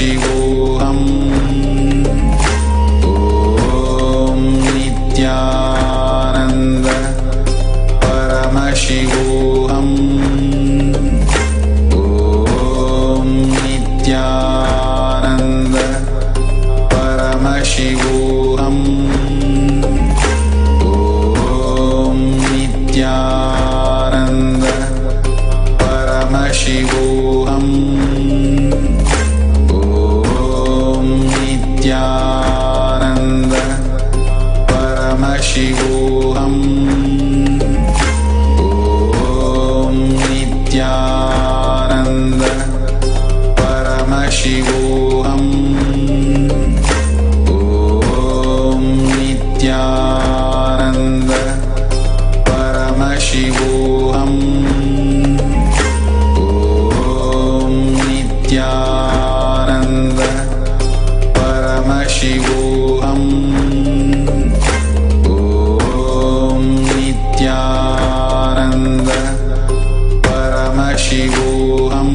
Paramashivoham. Om Nityananda Paramashivoham. Om Nityananda Paramashivoham. Om Nityananda Paramashivoham. Om Nityananda Paramashivoham. Om Nityananda Paramashivoham. Om Nityananda Paramashivoham. Om Nityananda Paramashivoham. Om Nityananda Paramashivoham.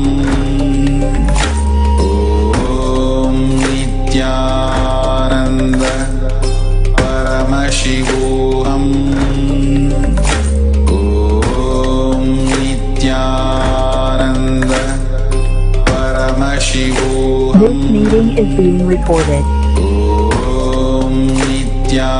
Om Nityananda Paramashivoham. Om Nityananda Paramashivoham. This meeting is being recorded. Om Nityananda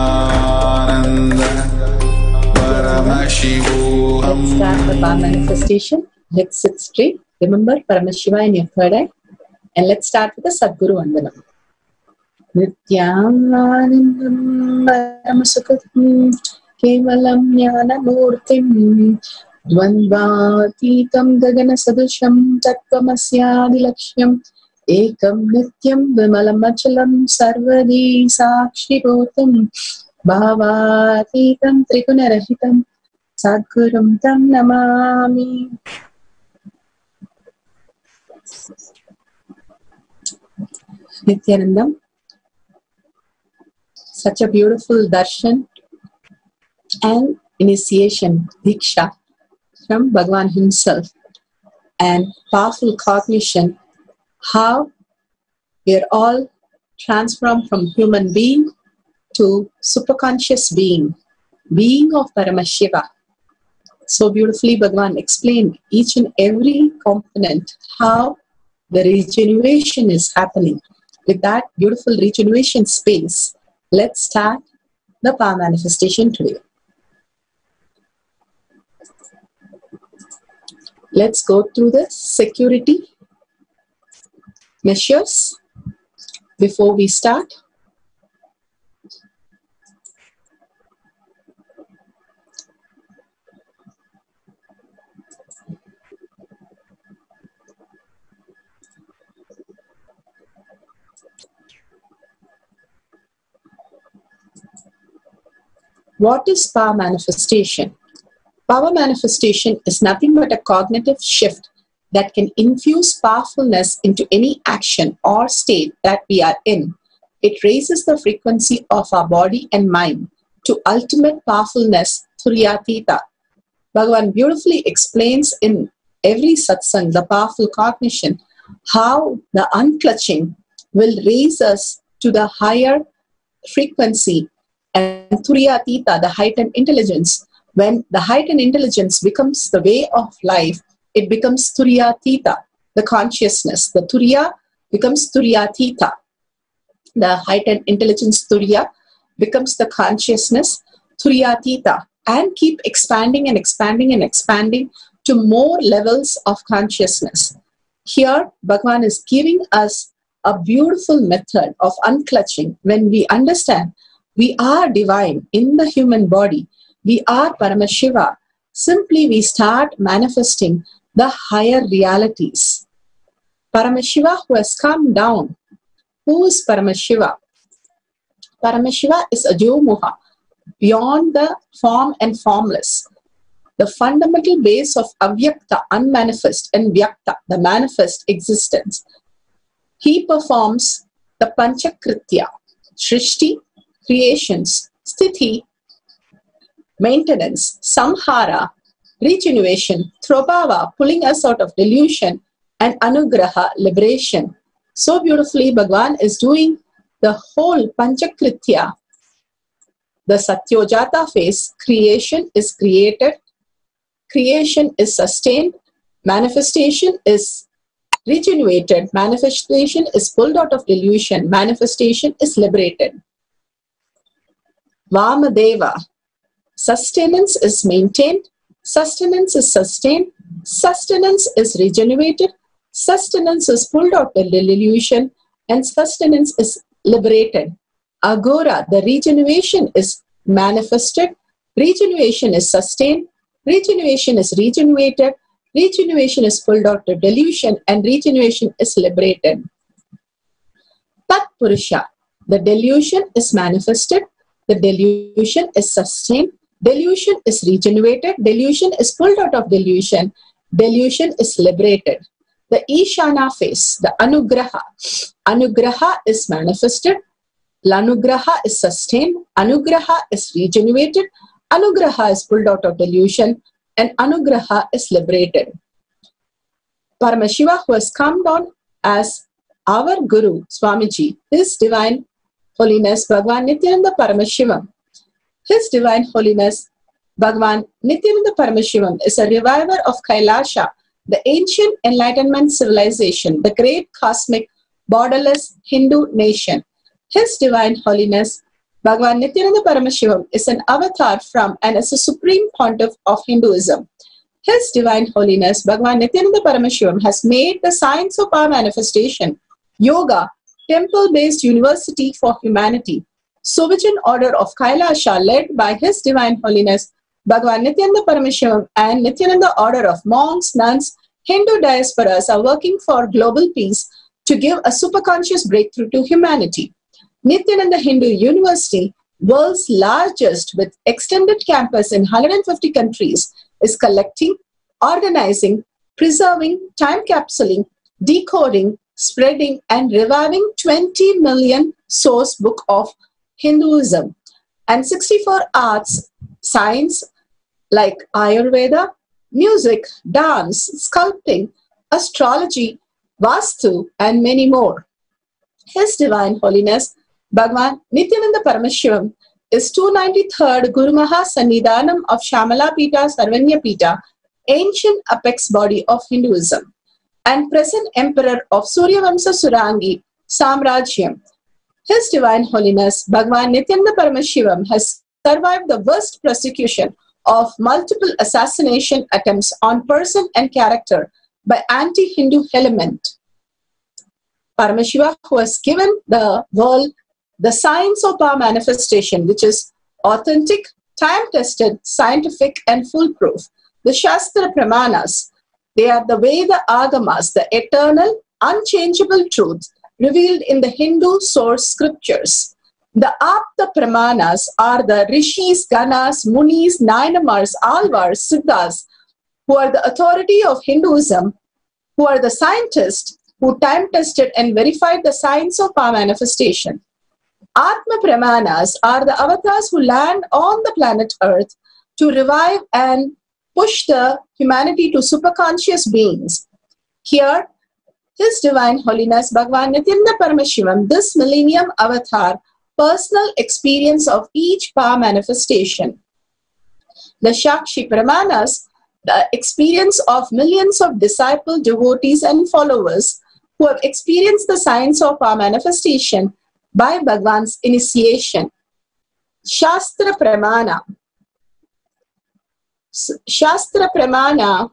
Paramashivoham. Let's start the power manifestation. Let's sit straight. Remember Paramashiva in your third eye. And let's start with the Sadguru Vandanam. Nityanandam Paramasukhatam Kevalam Jnanamurtim Dvandvatitam Gagana Sadusham Tattvamasyaadilaksham Ekam Nityam Vimalam Achalam Sarvadi Sakshibhotam Bhavatitam Trigunarahitam Sadgurum Tam Namami. Nityanandam, such a beautiful darshan and initiation, Diksha from Bhagavan himself, and powerful cognition how we are all transformed from human being to superconscious being of Paramashiva. So beautifully Bhagavan explained each and every component, how the regeneration is happening. With that beautiful regeneration space, let's start the power manifestation today. Let's go through the security measures before we start. What is power manifestation? Power manifestation is nothing but a cognitive shift that can infuse powerfulness into any action or state that we are in. It raises the frequency of our body and mind to ultimate powerfulness, Turyatita. Bhagavan beautifully explains in every satsang, the powerful cognition, how the unclutching will raise us to the higher frequency, and Turyatita, the heightened intelligence. When the heightened intelligence becomes the way of life, it becomes Turyatita, the consciousness. The Turya becomes Turyatita. The heightened intelligence Turya becomes the consciousness Turyatita, and keep expanding and expanding and expanding to more levels of consciousness. Here, Bhagavan is giving us a beautiful method of unclutching. When we understand we are divine in the human body, we are Paramashiva, simply we start manifesting the higher realities. Paramashiva who has come down. Who is Paramashiva? Paramashiva is Ajomuha, beyond the form and formless. The fundamental base of Avyakta, unmanifest, and Vyakta, the manifest existence. He performs the Panchakritya, Shrishti, creations, Sthiti, maintenance, Samhara, regeneration, Throbhava, pulling us out of delusion, and Anugraha, liberation. So beautifully, Bhagwan is doing the whole Panchakritya, the Satyojata phase. Creation is created, creation is sustained, manifestation is regenerated, manifestation is pulled out of delusion, manifestation is liberated. Vamadeva, sustenance is maintained, sustenance is sustained, sustenance is regenerated, sustenance is pulled out of delusion, and sustenance is liberated. Agora, the regeneration is manifested, regeneration is sustained, regeneration is regenerated, regeneration is pulled out of delusion, and regeneration is liberated. Tat Purusha, the delusion is manifested, the delusion is sustained, delusion is regenerated, delusion is pulled out of delusion, delusion is liberated. The Ishana phase, the Anugraha. Anugraha is manifested, Lanugraha is sustained, Anugraha is regenerated, Anugraha is pulled out of delusion, and Anugraha is liberated. Paramashiva, who has come down as our Guru, Swamiji, His Divine Holiness Bhagwan Nityananda Paramashivam. His Divine Holiness Bhagwan Nityananda Paramashivam is a reviver of Kailasha, the ancient enlightenment civilization, the great cosmic borderless Hindu nation. His Divine Holiness Bhagwan Nityananda Paramashivam is an avatar from and is a supreme pontiff of Hinduism. His Divine Holiness Bhagwan Nityananda Paramashivam has made the science of our manifestation, yoga, temple-based university for humanity. Suvijan order of Kailasha, led by His Divine Holiness Bhagwan Nityananda Paramashivam and Nityananda order of monks, nuns, Hindu diasporas are working for global peace to give a superconscious breakthrough to humanity. Nityananda Hindu University, world's largest with extended campus in 150 countries, is collecting, organizing, preserving, time capsuling, decoding, spreading, and reviving 20 million source book of Hinduism and 64 arts, science like Ayurveda, music, dance, sculpting, astrology, Vastu, and many more. His Divine Holiness Bhagwan Nityananda Paramashivam is 293rd Guru Maha Sannidhanam of Shamala Pita Sarvanya Pita, ancient apex body of Hinduism, and present emperor of Suryavamsa Surangi Samrajyam. His Divine Holiness Bhagwan Nityananda Paramashivam has survived the worst persecution of multiple assassination attempts on person and character by anti-Hindu element. Paramashiva, who has given the world the science of our manifestation, which is authentic, time-tested, scientific, and foolproof. The Shastra Pramanas, they are the Veda Agamas, the eternal, unchangeable truth revealed in the Hindu source scriptures. The Apta Pramanas are the Rishis, Ganas, Munis, Nainamars, Alvars, Siddhas, who are the authority of Hinduism, who are the scientists who time-tested and verified the science of our manifestation. Atma Pramanas are the avatars who land on the planet Earth to revive and push the humanity to superconscious beings. Here, His Divine Holiness Bhagwan Nityananda Paramashivam, this millennium avatar, personal experience of each power manifestation. The Shakshi Pramanas, the experience of millions of disciple, devotees, and followers who have experienced the science of our manifestation by Bhagwan's initiation. Shastra Pramana. Shastra Pramana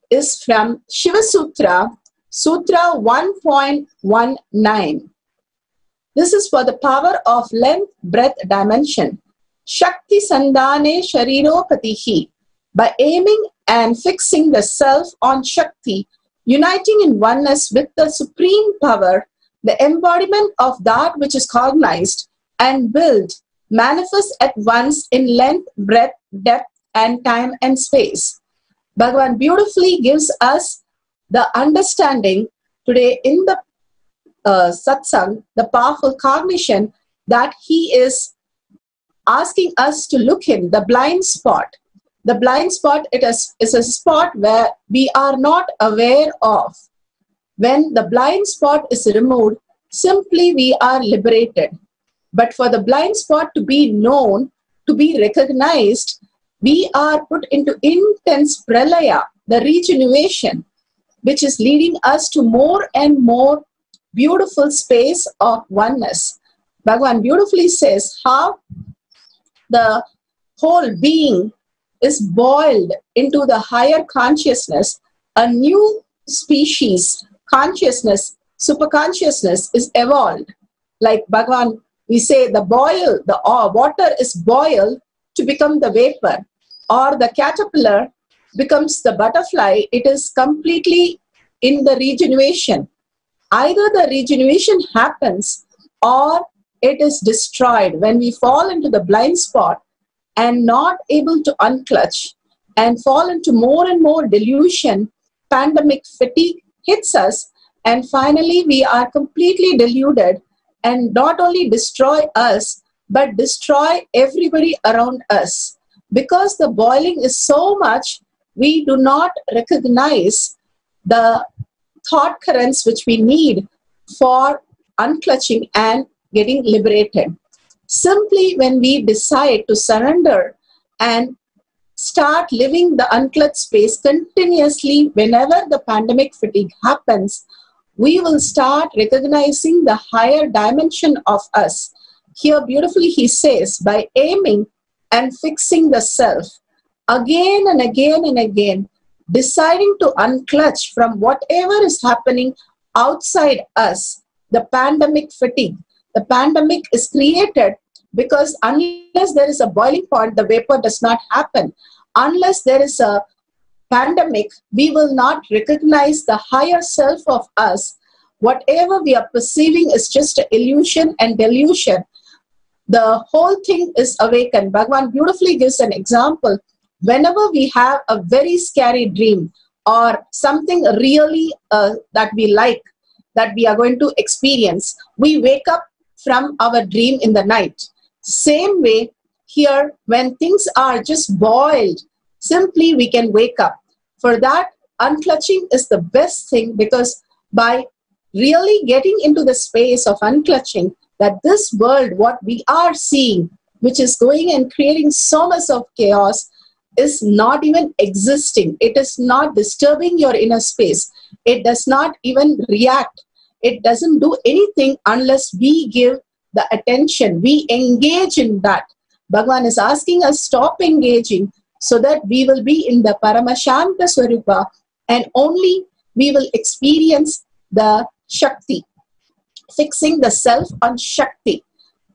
is from Shiva Sutra, Sutra 1.19. This is for the power of length, breadth, dimension. Shakti Sandhane Shariropatihi. By aiming and fixing the self on Shakti, uniting in oneness with the supreme power, the embodiment of that which is cognized and willed manifests at once in length, breadth, depth, and time and space. Bhagavan beautifully gives us the understanding today in the satsang, the powerful cognition that he is asking us to look in, the blind spot. The blind spot, is a spot where we are not aware of When the blind spot is removed, simply we are liberated. But for the blind spot to be known, to be recognized, we are put into intense pralaya, the regeneration, which is leading us to more and more beautiful space of oneness. Bhagavan beautifully says how the whole being is boiled into the higher consciousness. A new species, consciousness, superconsciousness is evolved. Like Bhagavan, we say the water is boiled to become the vapor, or the caterpillar becomes the butterfly. It is completely in the regeneration. Either the regeneration happens or it is destroyed when we fall into the blind spot and not able to unclutch and fall into more and more delusion. Pandemic fatigue hits us, and finally we are completely deluded and not only destroy us but destroy everybody around us. Because the boiling is so much, we do not recognize the thought currents which we need for unclutching and getting liberated. Simply when we decide to surrender and start living the unclutched space continuously, whenever the pandemic fatigue happens, we will start recognizing the higher dimension of us. Here beautifully he says, by aiming and fixing the self, again and again and again, deciding to unclutch from whatever is happening outside us, the pandemic fatigue. The pandemic is created because unless there is a boiling point, the vapor does not happen. Unless there is a pandemic, we will not recognize the higher self of us. Whatever we are perceiving is just an illusion and delusion. The whole thing is awakened. Bhagavan beautifully gives an example. Whenever we have a very scary dream or something really that we like, that we are going to experience, we wake up from our dream in the night. Same way here, when things are just boiled, simply we can wake up. For that, unclutching is the best thing, because by really getting into the space of unclutching, that this world, what we are seeing, which is going and creating so much of chaos, is not even existing. It is not disturbing your inner space. It does not even react. It doesn't do anything unless we give the attention. We engage in that. Bhagavan is asking us, stop engaging, so that we will be in the Paramashanta Swarupa, and only we will experience the Shakti. Fixing the self on Shakti.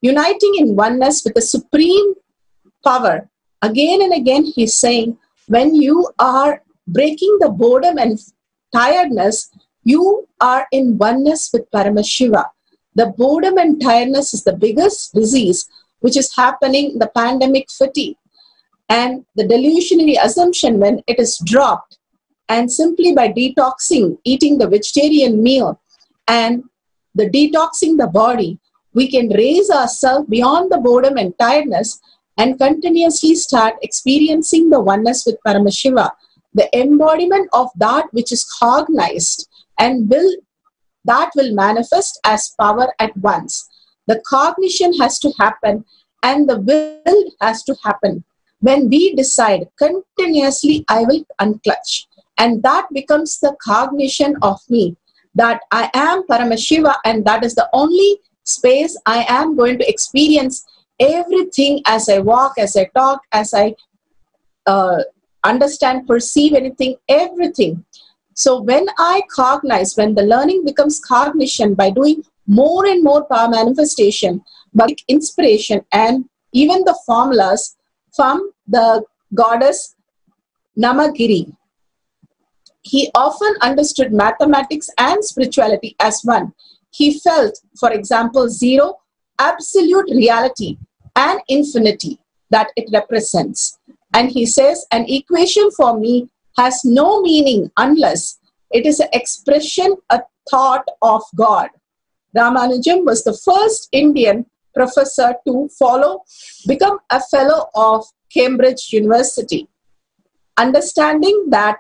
Uniting in oneness with the supreme power. Again and again he's saying, when you are breaking the boredom and tiredness, you are in oneness with Paramashiva. The boredom and tiredness is the biggest disease which is happening in the pandemic fatigue. And the delusionary assumption, when it is dropped, and simply by detoxing, eating the vegetarian meal and the detoxing the body, we can raise ourselves beyond the boredom and tiredness and continuously start experiencing the oneness with Paramashiva, the embodiment of that which is cognized, and that will manifest as power at once. The cognition has to happen and the will has to happen. When we decide continuously, I will unclutch, and that becomes the cognition of me, that I am Paramashiva, and that is the only space I am going to experience everything as I walk, as I talk, as I understand, perceive anything, everything. So when I cognize, when the learning becomes cognition by doing more and more power manifestation, by inspiration and even the formulas from the goddess Namagiri, he often understood mathematics and spirituality as one. He felt, for example, zero, absolute reality and infinity that it represents. And he says, an equation for me has no meaning unless it is an expression, a thought of God. Ramanujan was the first Indian professor to become a fellow of Cambridge University. Understanding that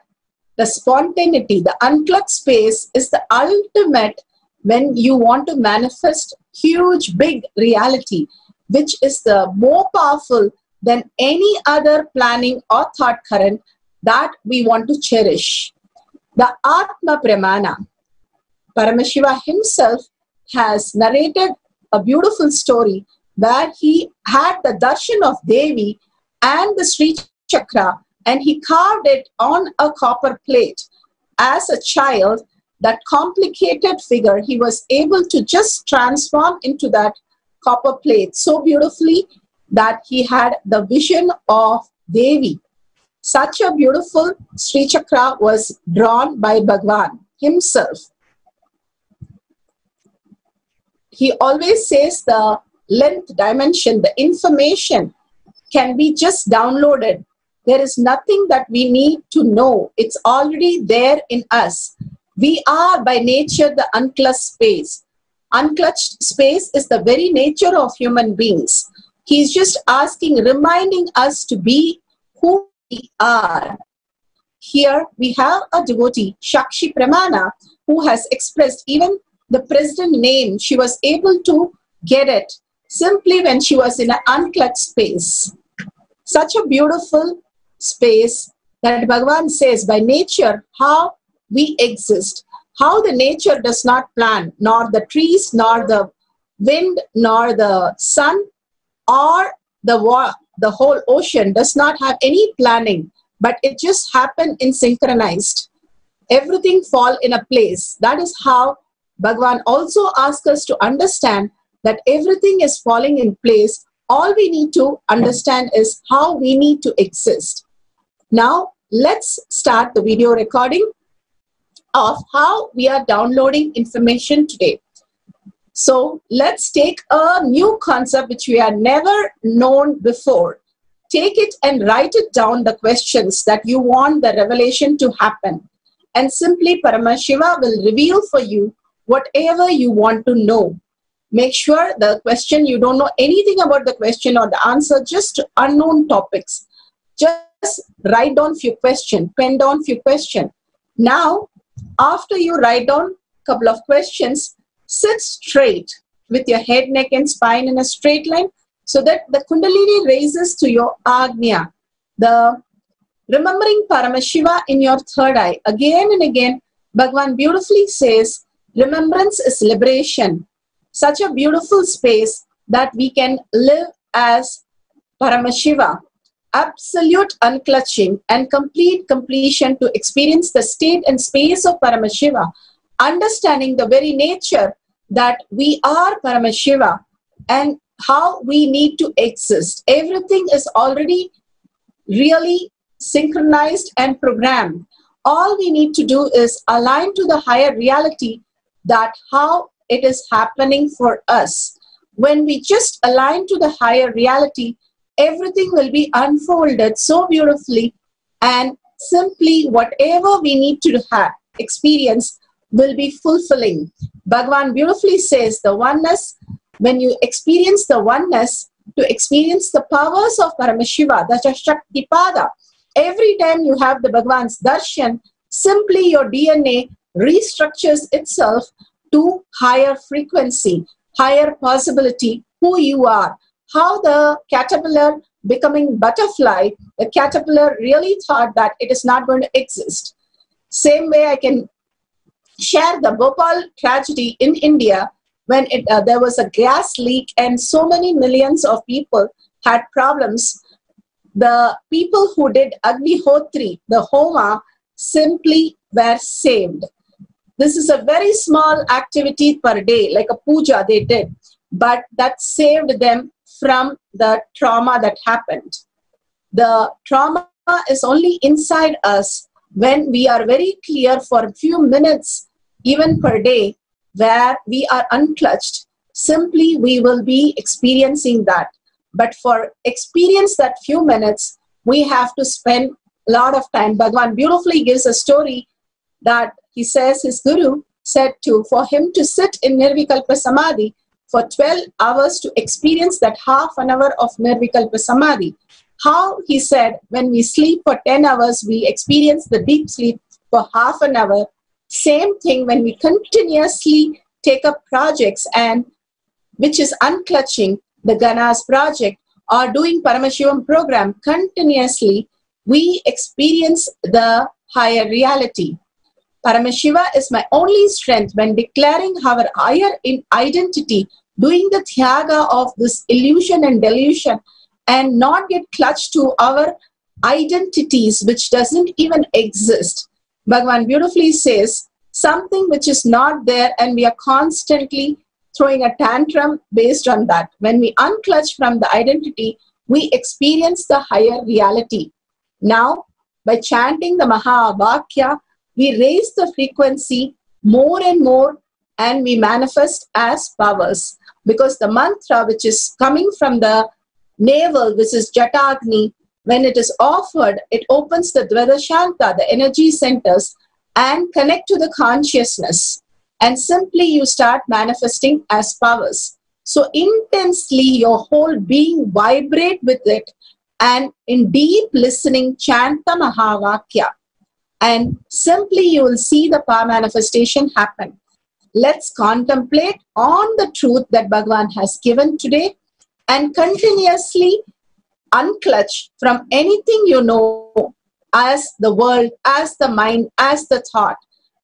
the spontaneity, the unclutched space is the ultimate when you want to manifest huge, big reality, which is the more powerful than any other planning or thought current that we want to cherish. The Atma Pramana. Paramashiva himself has narrated a beautiful story where he had the darshan of Devi and the Sri Chakra, and he carved it on a copper plate. As a child, that complicated figure, he was able to just transform into that copper plate so beautifully that he had the vision of Devi. Such a beautiful Sri Chakra was drawn by Bhagwan himself. He always says the length dimension, the information can be just downloaded. There is nothing that we need to know. It's already there in us. We are by nature the unclutched space. Unclutched space is the very nature of human beings. He's just asking, reminding us to be who we are. Here we have a devotee, Shakshi Pramana, who has expressed even the president name. She was able to get it simply when she was in an unclutched space. Such a beautiful space that Bhagavan says by nature how we exist, how the nature does not plan, nor the trees, nor the wind, nor the sun, or the whole ocean does not have any planning, but it just happened in synchronized. Everything fall in a place. That is how Bhagavan also asks us to understand that everything is falling in place. All we need to understand is how we need to exist. Now, let's start the video recording of how we are downloading information today. So, let's take a new concept which we have never known before. Take it and write it down, the questions that you want the revelation to happen. And simply Paramashiva will reveal for you whatever you want to know. Make sure the question, you don't know anything about the question or the answer, just unknown topics. Just write down few questions, pen down few questions. Now, after you write down a couple of questions, sit straight with your head, neck and spine in a straight line so that the Kundalini raises to your Agnya. The remembering Paramashiva in your third eye. Again and again, Bhagavan beautifully says, remembrance is liberation. Such a beautiful space that we can live as Paramashiva. Absolute unclutching and complete completion to experience the state and space of Paramashiva. Understanding the very nature that we are Paramashiva and how we need to exist. Everything is already really synchronized and programmed. All we need to do is align to the higher reality that how it is happening for us. When we just align to the higher reality, everything will be unfolded so beautifully, and simply whatever we need to have experience will be fulfilling. Bhagavan beautifully says the oneness, when you experience the oneness, to experience the powers of Paramashiva, the Shaktipada, every time you have the Bhagavan's darshan, simply your DNA restructures itself to higher frequency, higher possibility, who you are. How the caterpillar becoming butterfly, the caterpillar really thought that it is not going to exist. Same way I can share the Bhopal tragedy in India when there was a gas leak and so many millions of people had problems. The people who did Agnihotri, the Homa, simply were saved. This is a very small activity per day, like a puja they did, but that saved them from the trauma that happened. The trauma is only inside us when we are very clear for a few minutes, even per day, where we are unclutched. Simply we will be experiencing that. But for experience that few minutes, we have to spend a lot of time. Bhagavan beautifully gives a story that he says his guru said for him to sit in Nirvikalpa Samadhi for 12 hours to experience that half an hour of Nirvikalpa Samadhi. How he said when we sleep for 10 hours, we experience the deep sleep for half an hour. Same thing when we continuously take up projects and which is unclutching the Ganas project or doing Paramashivam program continuously, we experience the higher reality. Paramashiva is my only strength when declaring our higher identity, doing the Tyaga of this illusion and delusion and not get clutched to our identities which doesn't even exist. Bhagavan beautifully says, something which is not there and we are constantly throwing a tantrum based on that. When we unclutch from the identity, we experience the higher reality. Now, by chanting the Mahavakya, we raise the frequency more and more and we manifest as powers. Because the mantra which is coming from the navel, which is Jatagni, when it is offered, it opens the Dvadashanta, the energy centers, and connect to the consciousness. And simply you start manifesting as powers. So intensely your whole being vibrate with it and in deep listening chant the Mahavakya. And simply you will see the power manifestation happen. Let's contemplate on the truth that Bhagavan has given today and continuously unclutch from anything you know as the world, as the mind, as the thought,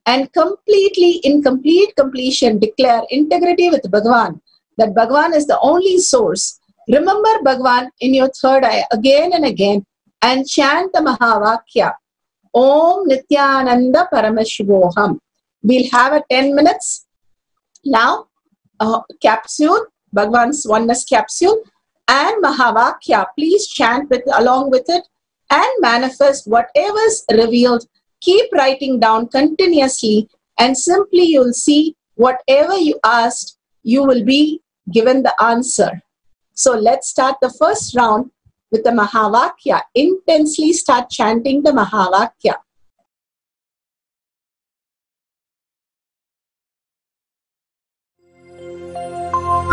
and completely in complete completion declare integrity with Bhagavan, that Bhagavan is the only source. Remember Bhagavan in your third eye again and again and chant the Mahavakya. Om Nityananda Paramashivoham. We'll have a 10 minutes now, capsule, Bhagavan's oneness capsule, and Mahavakya. Please chant along with it and manifest whatever is revealed. Keep writing down continuously and simply you'll see whatever you asked, you will be given the answer. So let's start the first round with the Mahavakya. Intensely start chanting the Mahavakya.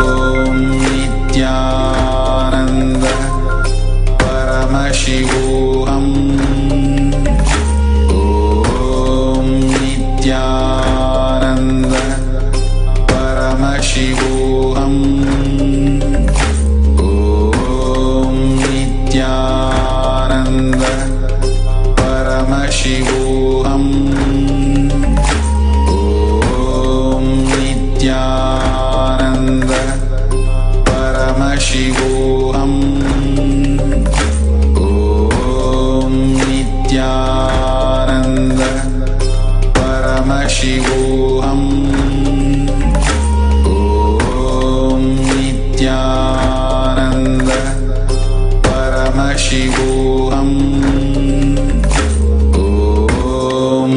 Om Nityananda Paramashivoham. Om Nityananda Paramashivoham. Om Nityananda Paramashivoham. Om Nityananda Paramashivoham. Om Nityananda Paramashivoham. Om Nityananda Paramashivoham. Om Nityananda Paramashivoham. Om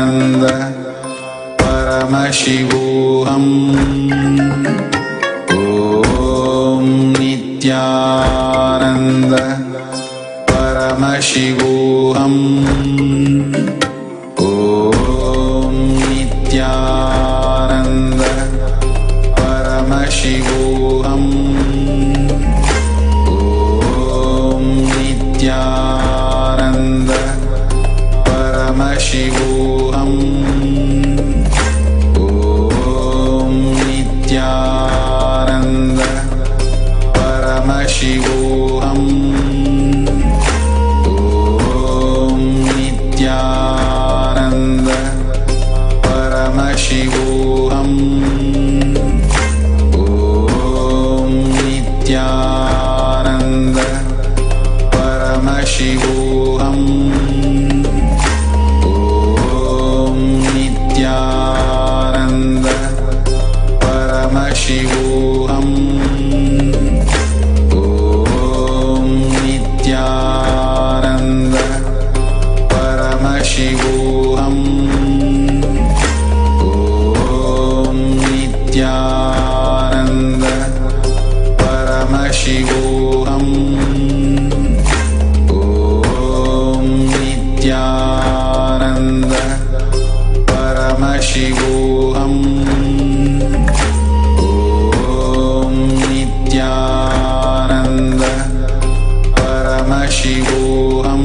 Nityananda Paramashivoham. Om Nityananda Paramashivoham. Om Nityananda Paramashivoham. Om Nityananda Paramashivoham. Om Nityananda Paramashivoham. Om Nityananda Paramashivoham. Om Nityananda Paramashivoham. Om Nityananda Paramashivoham. Om Nityananda Paramashivoham. Om Nityananda Paramashivoham. Om Nityananda Paramashivoham.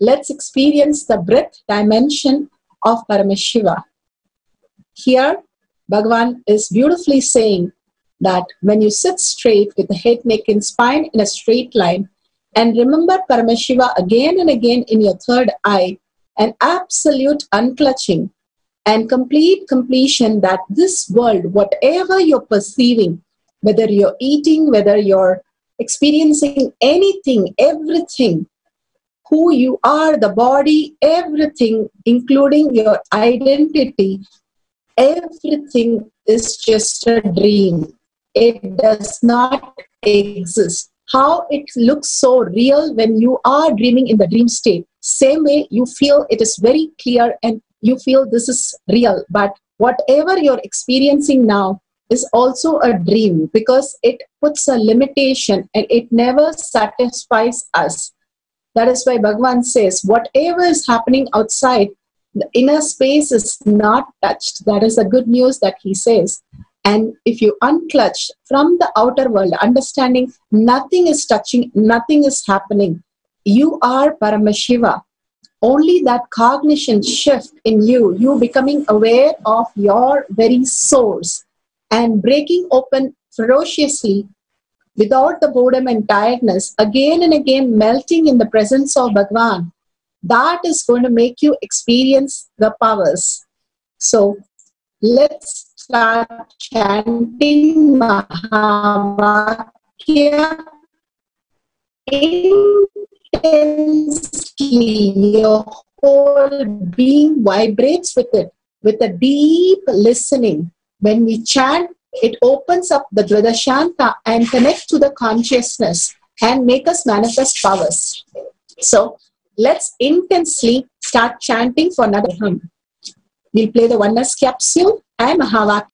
let's experience the breath dimension of Paramashiva. Here, Bhagavan is beautifully saying that when you sit straight with the head, neck, and spine in a straight line, and remember Paramashiva again and again in your third eye, an absolute unclutching and complete completion that this world, whatever you're perceiving, whether you're eating, whether you're experiencing anything, everything, who you are, the body, everything, including your identity, everything is just a dream. It does not exist. How it looks so real when you are dreaming in the dream state. Same way you feel it is very clear and you feel this is real. But whatever you're experiencing now is also a dream because it puts a limitation and it never satisfies us. That is why Bhagavan says, whatever is happening outside, the inner space is not touched. That is the good news that he says. And if you unclutch from the outer world, understanding nothing is touching, nothing is happening, you are Paramashiva. Only that cognition shift in you, you becoming aware of your very source and breaking open ferociously without the boredom and tiredness, again and again melting in the presence of Bhagavan, that is going to make you experience the powers. So let's start chanting Mahavakya intensely. Your whole being vibrates with it, with a deep listening. When we chant, it opens up the Dvidashanta and connect to the consciousness and make us manifest powers. So let's intensely start chanting for another hum. We'll play the Oneness capsule and Mahavakya.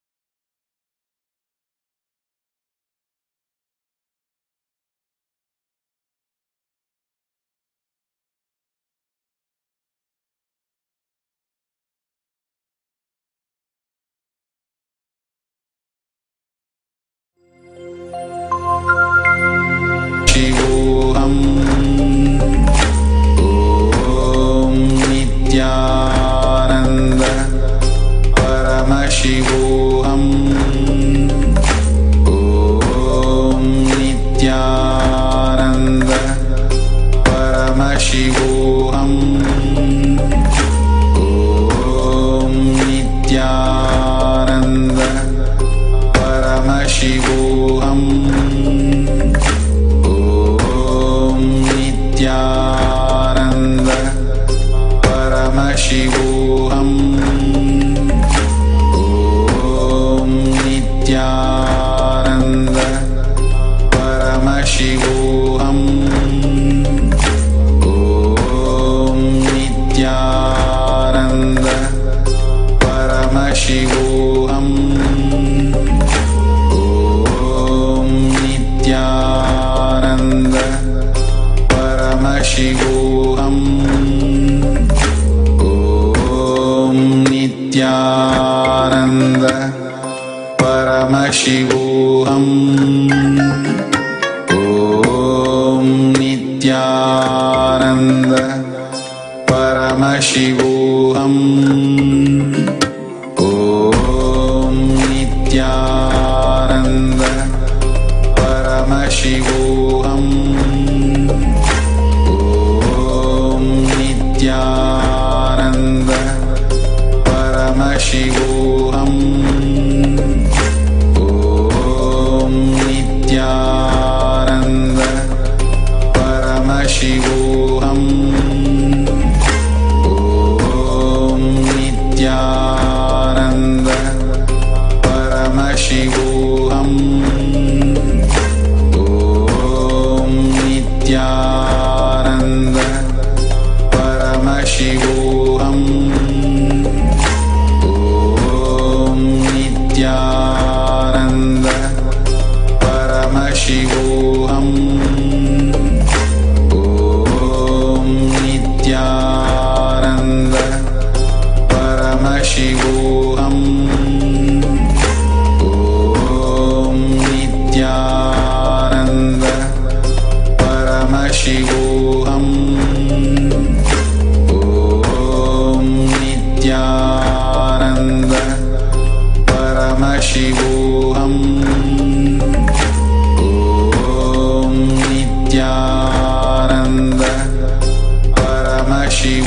शिवोऽहम् ॐ नित्यानन्द परमशिवोऽहम् ॐ नित्यानन्द परमशिवोऽहम् ॐ नित्यानन्द परमशिवोऽहम् नित्यानन्द परमशिवोऽहम् ॐ नित्यानन्द परमशिवोऽहम् ॐ नित्यानन्द परमशिवोऽहम् ॐ नित्यानन्द परमशिवोऽहम् ॐ नित्यानन्द परमशिवोऽहम् ॐ नित्यानन्द परमशिवोऽहम् ॐ नित्यानन्द परमशिवोऽहम् नित्यानन्द परमशिवोऽहम् ॐ नित्यानन्द परमशिवोऽहम् ॐ नित्यानन्द परमशिवोऽहम् ॐ नित्यानन्द परमशिवोऽहम् ॐ नित्यानन्द परमशिवोऽहम् ॐ नित्यानन्द परमशिवोऽहम् ॐ नित्यानन्द परमशिवोऽहम्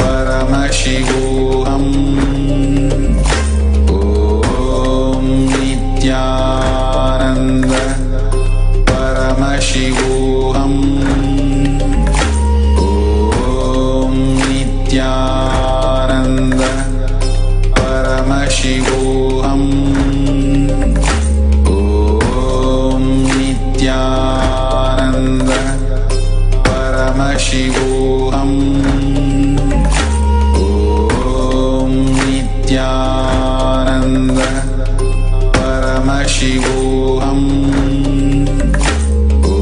परमशिवोऽहम् ॐ नित्यानन्द परमशिवोऽहम् ॐ नित्यानन्द परमशिवोऽहम् ॐ नित्यानन्द परमशिवोऽहम् ॐ नित्यानन्द परमशिवोऽहम् ॐ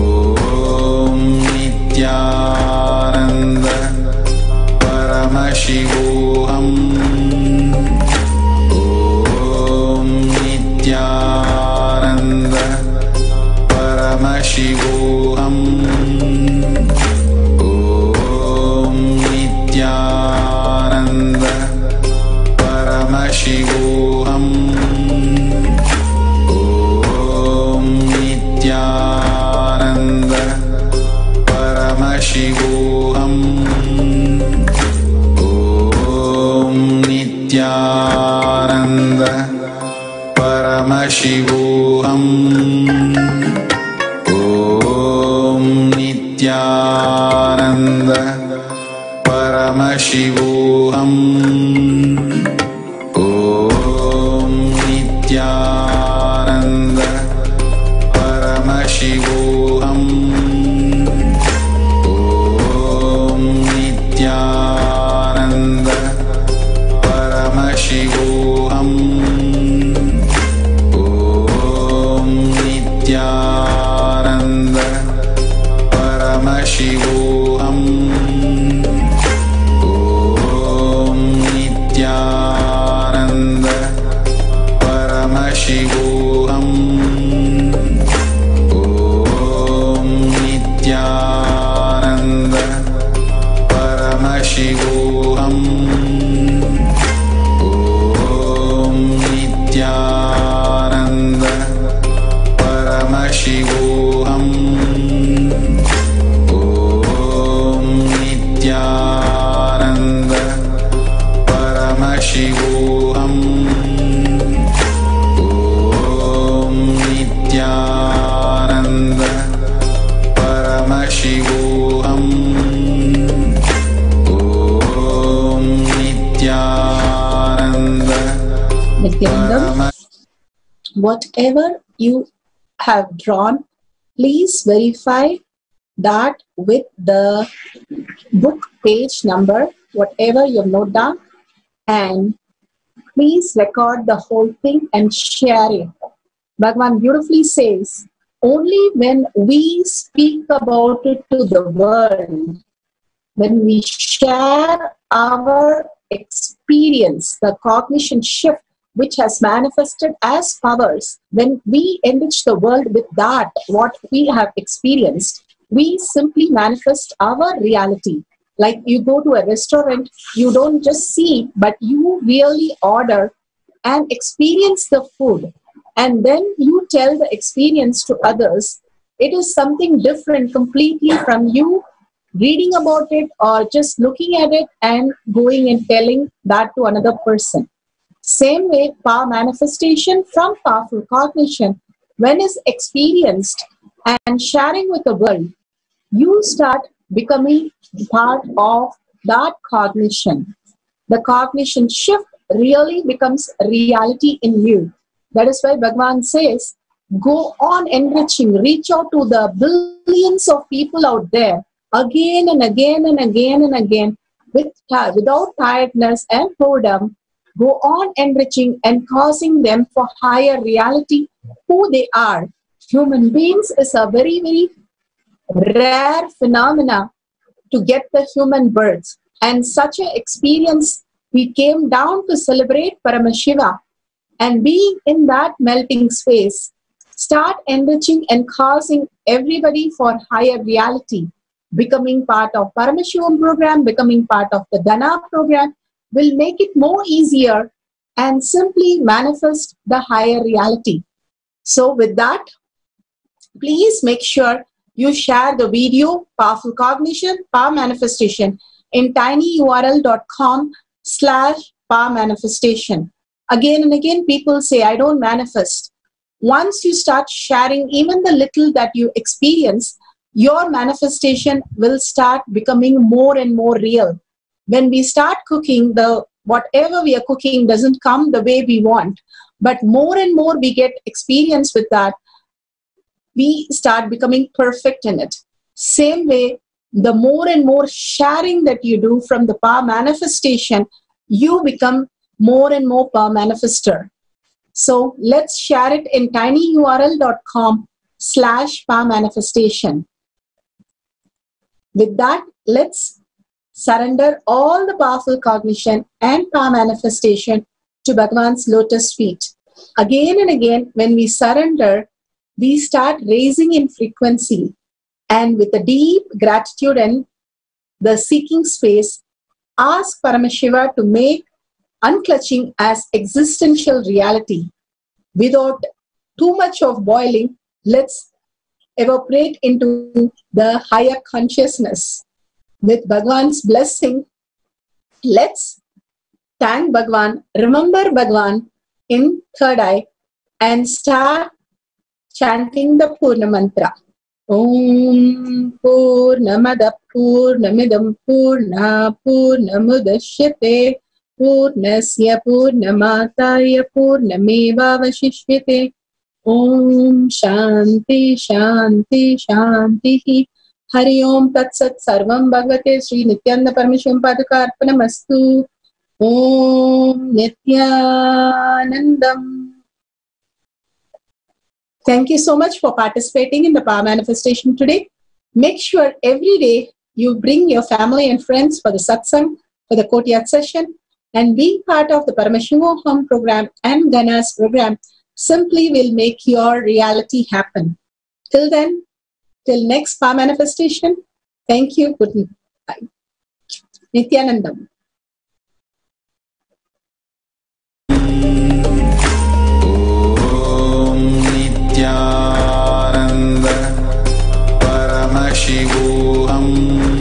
नित्यानन्द परमशिवोऽहम् ॐ नित्यानन्द परमशिवोऽहम् ॐ नित्यानन्द परमशिवोऽहम् ॐ नित्यानन्द परमशिवोऽहम् ॐ नित्यानन्द परमशिवोऽहम् ॐ नित्यानन्द परमशिवोऽहम् ॐ नित्यानन्द परमशिवोऽहम् ॐ नित्यानन्द परमशिवोऽहम् ॐ नित्यानन्द परमशिवोऽहम् ॐ नित्यानन्द परमशिवोऽहम् ॐ नित्यानन्द परमशिवोऽहम् ॐ नित्यानन्द परमशिवोऽहम् ॐ नित्यानन्द परमशिवोऽहम् ॐ नित्यानन्द परमशिवोऽहम् ॐ Nityanand Nityanandam, whatever you have drawn, please verify that with the book page number, whatever you note down, and please record the whole thing and share it. Bhagavan beautifully says, only when we speak about it to the world, when we share our experience, the cognition shift which has manifested as powers, when we enrich the world with that, what we have experienced, we simply manifest our reality. Like you go to a restaurant, you don't just see, but you really order and experience the food. And then you tell the experience to others. It is something different completely from you reading about it or just looking at it and going and telling that to another person. Same way, power manifestation from powerful cognition, when is experienced and sharing with the world, you start becoming part of that cognition. The cognition shift really becomes reality in you. That is why Bhagavan says, go on enriching, reach out to the billions of people out there again and again and again and again without tiredness and boredom. Go on enriching and causing them for higher reality, who they are. Human beings is a very, very rare phenomena to get the human birth. And such an experience, we came down to celebrate Paramashiva. And being in that melting space, start enriching and causing everybody for higher reality. Becoming part of Paramashivam program, becoming part of the Dana program will make it more easier and simply manifest the higher reality. So with that, please make sure you share the video, Powerful Cognition, Power Manifestation, in tinyurl.com/power manifestation. Again and again, people say, I don't manifest. Once you start sharing even the little that you experience, your manifestation will start becoming more and more real. When we start cooking, whatever we are cooking doesn't come the way we want, but more and more we get experience with that, we start becoming perfect in it. Same way, the more and more sharing that you do from the power manifestation, you become more and more power manifester. So let's share it in tinyurl.com/power manifestation. With that, let's surrender all the powerful cognition and power manifestation to Bhagavan's lotus feet. Again and again, when we surrender, we start raising in frequency. And with a deep gratitude and the seeking space, ask Paramashiva to make unclutching as existential reality. Without too much of boiling, let's evaporate into the higher consciousness. With Bhagavan's blessing, let's thank Bhagavan, remember Bhagavan in third eye, and start chanting the Purna mantra. Om Purnamada Purnamidam Purna Purnamudashyate Purnasya Purnamataya Purnamevavashishyate. Om Shanti Shanti Shanti. Hari Om Tat Sat Sarvam Bhagavate Sri Nityananda Parameswaram Padaka Arpanamastu. Om Nityanandam. Thank you so much for participating in the Power Manifestation today. Make sure every day you bring your family and friends for the satsang, for the Kotiyat session, and being part of the Paramashiva Home program and Ganas program simply will make your reality happen. Till then, till next Power Manifestation, thank you. Good night. Nityanandam. Om Nitya